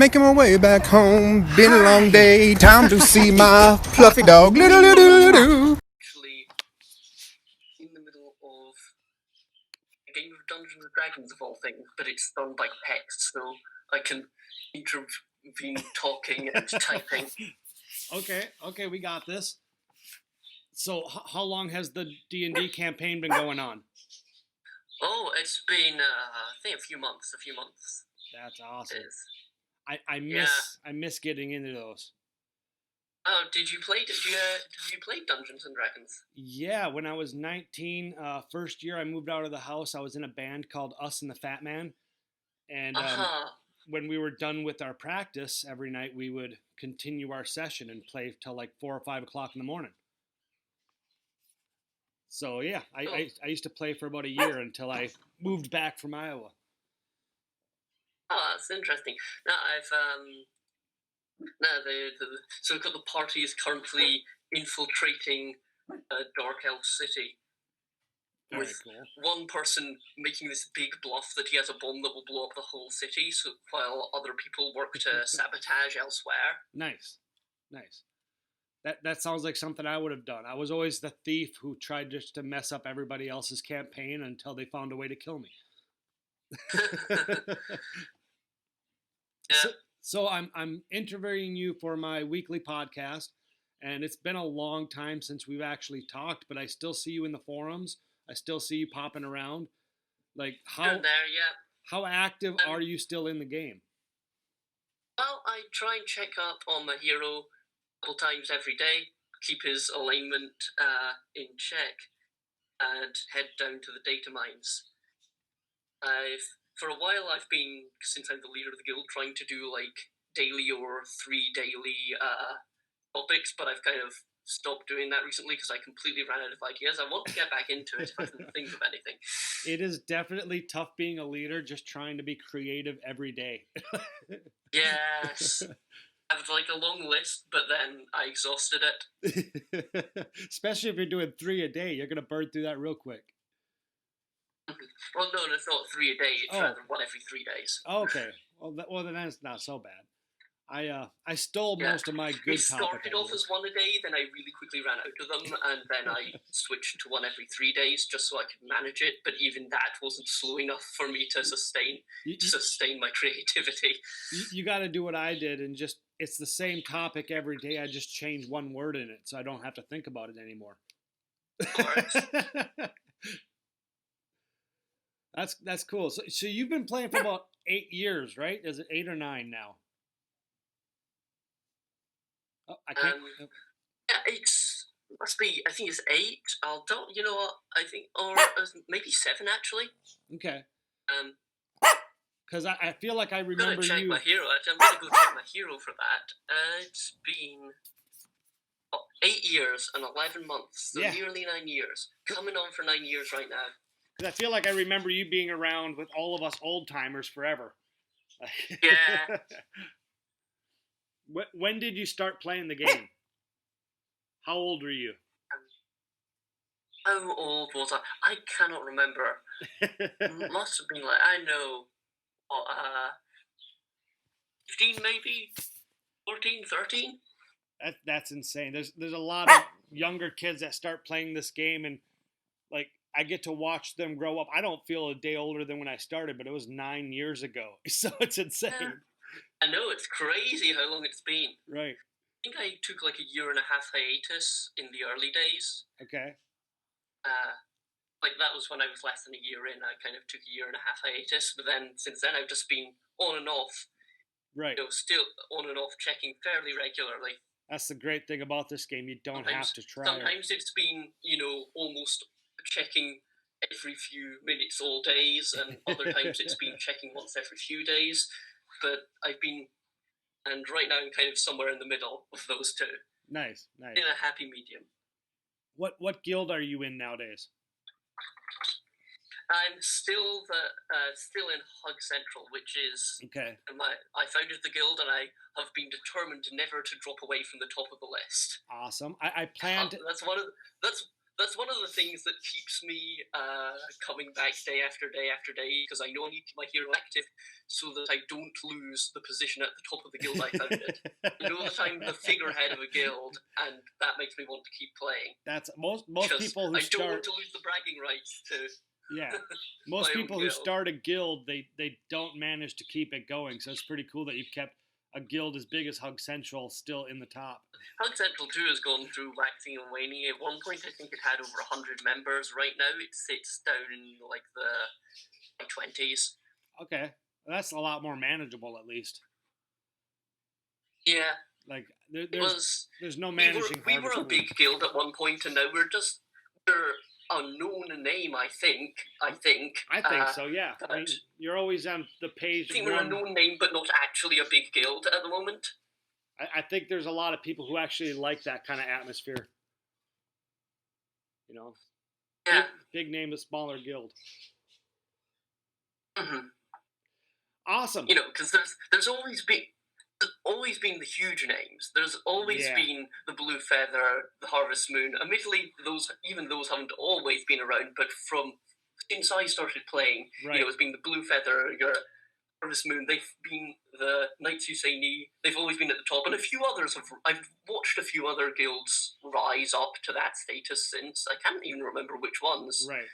Making my way back home, been a long day, time to see my fluffy dog. Actually, in the middle of a game of Dungeons and Dragons of all things, but it's done by text, so I can intervene talking and typing. Okay, we got this. So, how long has the D&D campaign been going on? Oh, it's been, I think a few months. That's awesome. It is. I miss getting into those. Oh, did you play Dungeons and Dragons? Yeah, when I was 19, first year I moved out of the house, I was in a band called Us and the Fat Man. And when we were done with our practice, every night we would continue our session and play till like 4 or 5 o'clock in the morning. So yeah, I used to play for about a year until I moved back from Iowa. Oh, that's interesting. Now so we've got the party is currently infiltrating Dark Elf City. Very With cool. one person making this big bluff that he has a bomb that will blow up the whole city, so while other people work to sabotage elsewhere. Nice. That sounds like something I would have done. I was always the thief who tried just to mess up everybody else's campaign until they found a way to kill me. Yeah. So I'm interviewing you for my weekly podcast, and it's been a long time since we've actually talked, but I still see you in the forums. I still see you popping around. Like how active are you still in the game? Well, I try and check up on my hero a couple times every day, keep his alignment in check, and head down to the data mines. For a while I've been, since I'm the leader of the guild, trying to do like daily or 3 daily topics, but I've kind of stopped doing that recently because I completely ran out of ideas. I want to get back into it if I can think of anything. It is definitely tough being a leader, just trying to be creative every day. Yes. I have like a long list, but then I exhausted it. Especially if you're doing 3 a day, you're going to burn through that real quick. Well, no, it's not 3 a day. It's rather 1 every 3 days. Okay. Well, then that's not so bad. I stole most of my good topics. It started off as 1 a day, then I really quickly ran out of them, and then I switched to 1 every 3 days just so I could manage it. But even that wasn't slow enough for me to sustain my creativity. You got to do what I did, and just it's the same topic every day. I just change one word in it, so I don't have to think about it anymore. Of course. That's cool. So you've been playing for about 8 years, right? Is it 8 or 9 now? Oh, I can't. Yeah, must be. I think it's 8. You know what? I think, or maybe 7 actually. Okay. Because I feel like I remember I'm gonna check you. my hero. I'm gonna go check my hero for that. It's been 8 years and 11 months, so nearly 9 years. Coming on for 9 years right now. Because I feel like I remember you being around with all of us old timers forever. Yeah. When did you start playing the game? How old were you? How old was I? I cannot remember. Must have been like, I know, 15 maybe? 14, 13? That's insane. There's a lot of younger kids that start playing this game, and like I get to watch them grow up. I don't feel a day older than when I started, but it was 9 years ago. So it's insane. Yeah. I know, it's crazy how long it's been. Right. I think I took like a 1.5 year hiatus in the early days. Okay. Like that was when I was less than a year in. I kind of took a 1.5 year hiatus, but then since then I've just been on and off. Right. Still on and off checking fairly regularly. That's the great thing about this game. You don't have to try. Sometimes it's been, almost checking every few minutes all days, and other times it's been checking once every few days. But and right now I'm kind of somewhere in the middle of those two. Nice. In a happy medium. What guild are you in nowadays? I'm still in Hug Central, which is okay. I founded the guild, and I have been determined never to drop away from the top of the list. Awesome. I plan to. That's that's one of the things that keeps me coming back day after day after day, because I know I need to keep my hero active so that I don't lose the position at the top of the guild I founded. I know that I'm the figurehead of a guild, and that makes me want to keep playing. That's most people who I don't start. want to lose the bragging rights to. Yeah, most my own people who guild. start a guild, they don't manage to keep it going. So it's pretty cool that you've kept a guild as big as Hug Central still in the top. Hug Central 2 has gone through waxing and waning. At one point, I think it had over 100 members. Right now, it sits down in like the 20s. Okay, that's a lot more manageable, at least. Yeah, like there's no managing. We were a big guild at one point, and now we're a known name. I think. I think so. Yeah, I mean, you're always on the page. I think we're a known name, but not actually a big guild at the moment. I think there's a lot of people who actually like that kind of atmosphere. You know, yeah, big name, a smaller guild. Mm-hmm. Awesome. You know, because there's always been the huge names. There's always been the Blue Feather, the Harvest Moon. Admittedly, those haven't always been around, but since I started playing, right. You know, it's been the Blue Feather, your Harvest Moon. They've been the Knights Who Say Ni. They've always been at the top, and a few others I've watched a few other guilds rise up to that status since. I can't even remember which ones. Right.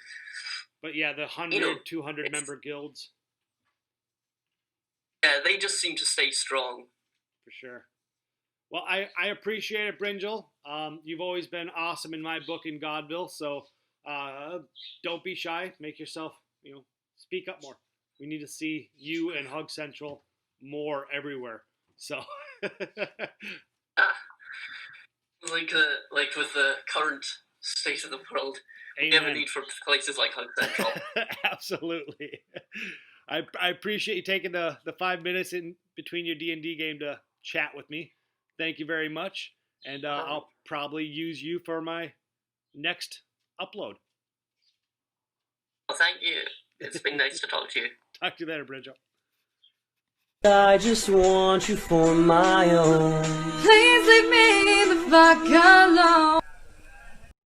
But yeah, the 100, 200 member guilds. Yeah, they just seem to stay strong. For sure. Well, I appreciate it, Brinjal. You've always been awesome in my book in Godville, so don't be shy. Make yourself, speak up more. We need to see you and Hug Central more everywhere. So, like with the current state of the world, we have a need for places like Hug Central. Absolutely. I appreciate you taking the 5 minutes in between your D&D game to chat with me. Thank you very much. And I'll probably use you for my next upload. Well, thank you. It's been nice to talk to you. Talk to you later, Bridget. I just want you for my own. Please leave me the fuck alone.